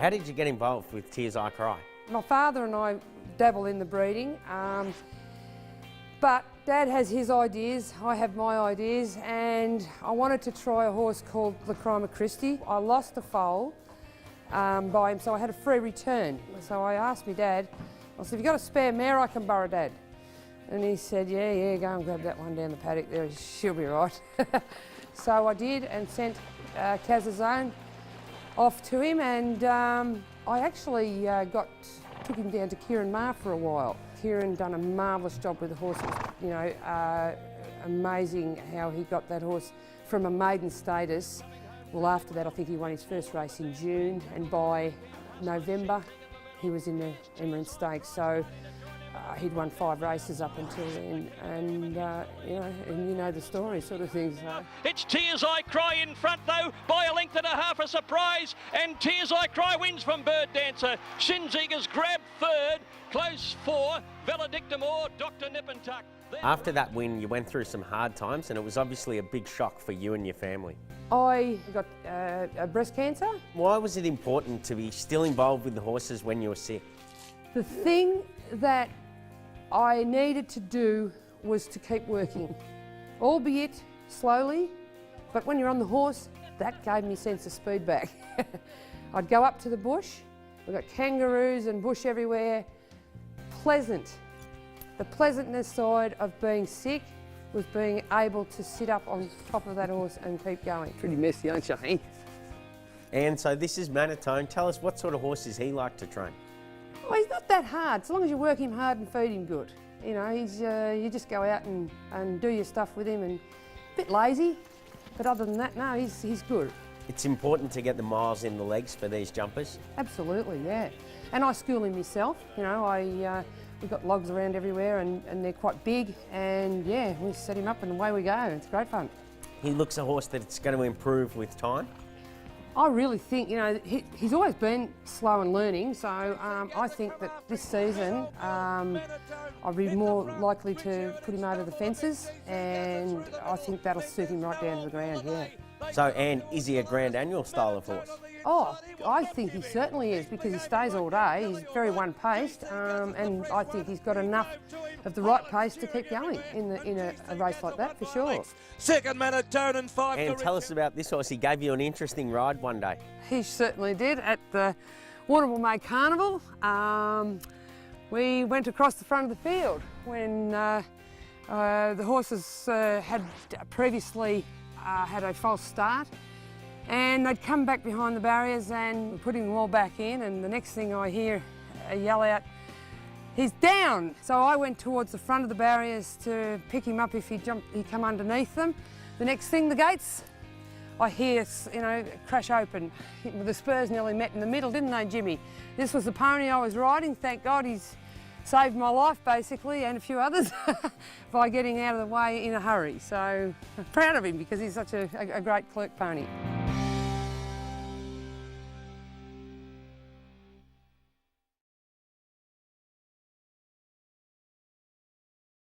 How did you get involved with Tears I Cry? My father and I dabble in the breeding, but Dad has his ideas, I have my ideas, and I wanted to try a horse called the Crime of Christie. I lost a foal by him, so I had a free return. So I asked my dad, I said, "Have you got a spare mare I can borrow, Dad?" And he said, yeah, go and grab that one down the paddock there, she'll be right. So I did and sent Kazazone off to him, and I actually took him down to Kieran Ma for a while. Kieran done a marvellous job with the horse. You know, amazing how he got that horse from a maiden status. Well, after that, I think he won his first race in June, and by November, he was in the Emerald Stakes. So he'd won 5 races up until then, and you know the story, sort of thing. So. It's Tears I Cry in front though, by a length and a half, a surprise, and Tears I Cry wins from Bird Dancer. Shinziger's grabbed third, close 4, Valedictum or Dr. Nip and Tuck. After that win, you went through some hard times, and it was obviously a big shock for you and your family. I got breast cancer. Why was it important to be still involved with the horses when you were sick? The thing that I needed to do was to keep working, albeit slowly, but when you're on the horse, that gave me sense of speed back. I'd go up to the bush, we've got kangaroos and bush everywhere. Pleasant. The pleasantness side of being sick was being able to sit up on top of that horse and keep going. Pretty messy, aren't you, eh? And so this is Manatone. Tell us, what sort of horse is he like to train? Oh, he's not that hard, so long as you work him hard and feed him good. You know, you just go out and do your stuff with him, and a bit lazy, but other than that, no, he's good. It's important to get the miles in the legs for these jumpers. Absolutely, yeah. And I school him myself. You know, we've got logs around everywhere, and they're quite big, and yeah, we set him up and away we go. It's great fun. He looks a horse that's going to improve with time. I really think, you know, he's always been slow and learning, so I think that this season I'll be more likely to put him over the fences, and I think that'll suit him right down to the ground, yeah. So, Anne, is he a Grand Annual style of horse? Oh, I think he certainly is, because he stays all day. He's very one-paced, and I think he's got enough of the right pace to keep going in a race like that, for sure. Second Manatone and 5. And tell us about this horse. He gave you an interesting ride one day. He certainly did at the Warrnambool May Carnival. We went across the front of the field when the horses had previously had a false start, and they'd come back behind the barriers, and we're putting them all back in, and the next thing I hear a yell out, "He's down!" So I went towards the front of the barriers to pick him up if he'd come underneath them. The next thing, the gates, I hear, you know, crash open. The spurs nearly met in the middle, didn't they, Jimmy? This was the pony I was riding. Thank God he's saved my life, basically, and a few others, by getting out of the way in a hurry. So I'm proud of him, because he's such a great clerk pony.